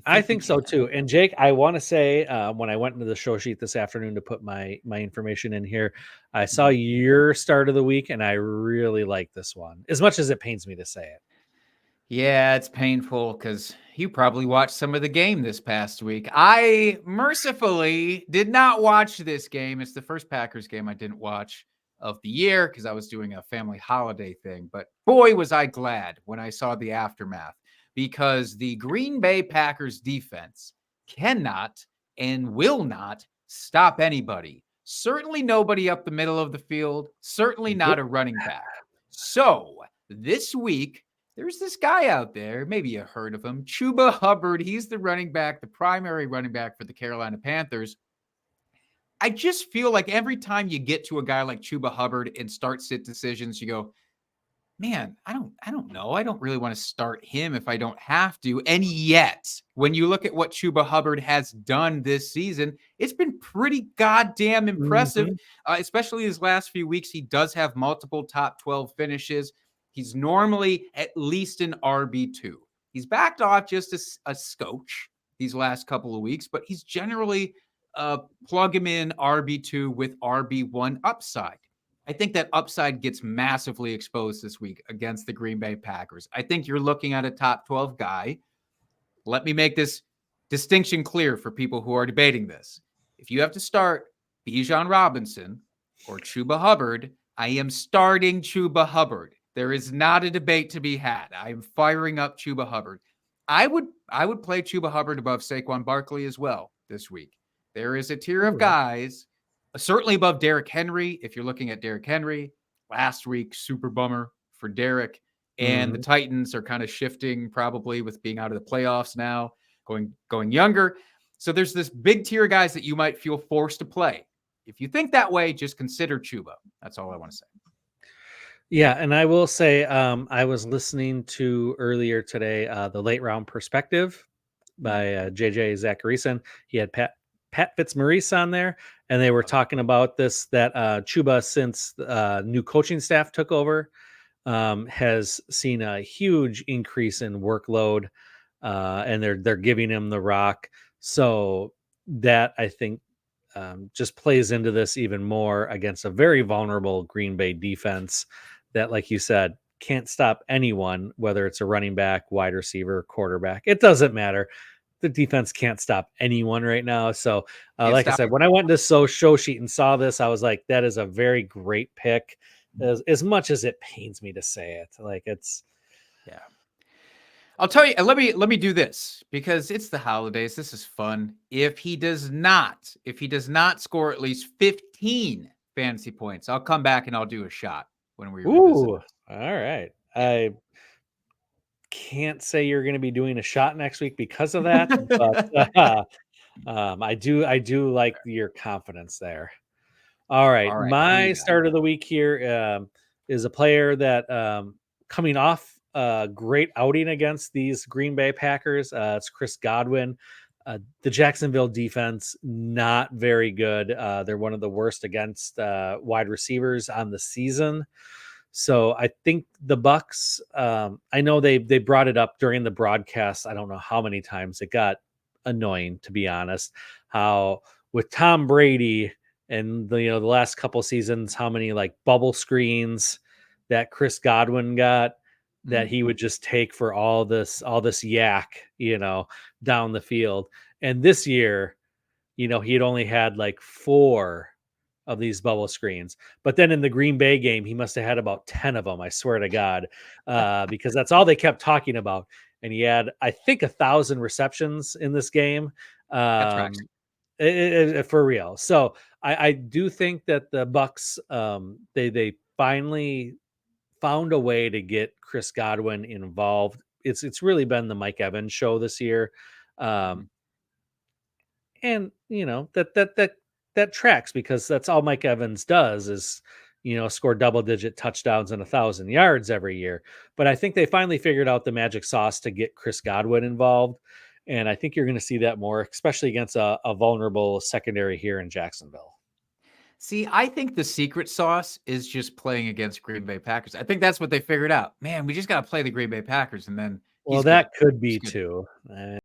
I think we think so can. too. And Jake, I want to say when I went into the show sheet this afternoon to put my information in here, I saw Mhm. your start of the week, and I really like this one, as much as it pains me to say it. Yeah, it's painful because you probably watched some of the game this past week. I mercifully did not watch this game. It's the first Packers game I didn't watch of the year because I was doing a family holiday thing. But boy, was I glad when I saw the aftermath because the Green Bay Packers defense cannot and will not stop anybody. Certainly nobody up the middle of the field, certainly not Nope. a running back. So this week, there's this guy out there, maybe you heard of him, Chuba Hubbard. He's the running back, the primary running back for the Carolina Panthers. I just feel like every time you get to a guy like Chuba Hubbard and start sit decisions, you go, man, I don't know. I don't really want to start him if I don't have to. And yet, when you look at what Chuba Hubbard has done this season, it's been pretty goddamn impressive, Mhm. especially his last few weeks. He does have multiple top 12 finishes. He's normally at least an RB2. He's backed off just a scotch these last couple of weeks, but he's generally plug him in RB2 with RB1 upside. I think that upside gets massively exposed this week against the Green Bay Packers. I think you're looking at a top 12 guy. Let me make this distinction clear for people who are debating this. If you have to start Bijan Robinson or Chuba Hubbard, I am starting Chuba Hubbard. There is not a debate to be had. I am firing up Chuba Hubbard. I would play Chuba Hubbard above Saquon Barkley as well this week. There is a tier of Ooh, guys, certainly above Derrick Henry. If you're looking at Derrick Henry, last week, super bummer for Derrick. And the mhm. Titans are kind of shifting probably with being out of the playoffs now, going younger. So there's this big tier of guys that you might feel forced to play. If you think that way, just consider Chuba. That's all I want to say. Yeah, and I will say, I was listening to earlier today the Late Round Perspective Mhm. by JJ Zacharyson. He had Pat Fitzmaurice on there, and they were Love it. talking about this that Chuba, since new coaching staff took over, has seen a huge increase in workload, and they're giving him the rock. So that I think just plays into this even more against a very vulnerable Green Bay defense that, like you said, can't stop anyone, whether it's a running back, wide receiver, quarterback. It doesn't matter. The defense can't stop anyone right now. So, Can't like I stop said, it. when I went to show sheet and saw this, I was like, that is a very great pick. As much as it pains me to say it, like it's Yeah. I'll tell you, let me do this because it's the holidays. This is fun. If he does not score at least 15 fantasy points, I'll come back and I'll do a shot when we revisit ooh, this. all right. Yeah. I can't say you're going to be doing a shot next week because of that, but I do like your confidence there. All right, All right. Who my you got? start of the week here is a player that coming off a great outing against these Green Bay Packers. It's Chris Godwin. The Jacksonville defense not very good. They're one of the worst against wide receivers on the season. So I think the Bucks. I know they brought it up during the broadcast. I don't know how many times it got annoying, to be honest. How with Tom Brady and the last couple seasons, how many like bubble screens that Chris Godwin got that Mm. he would just take for all this yak, down the field. And this year, he had only had like four of these bubble screens. But then in the Green Bay game, he must have had about 10 of them, I swear to God, because that's all they kept talking about. And he had, I think, 1,000 receptions in this game. That tracks. Um, for real. So I do think that the Bucks they finally found a way to get Chris Godwin involved. It's really been the Mike Evans show this year. Mhm. Um, and that tracks because that's all Mike Evans does is score double digit touchdowns and 1,000 yards every year. But I think they finally figured out the magic sauce to get Chris Godwin involved, and I think you're going to see that more, especially against a vulnerable secondary here in Jacksonville. See, I think the secret sauce is just playing against Green Bay Packers. I think that's what they figured out. Man, we just got to play the Green Bay Packers, and then Well, he's good. that could He's be good. too.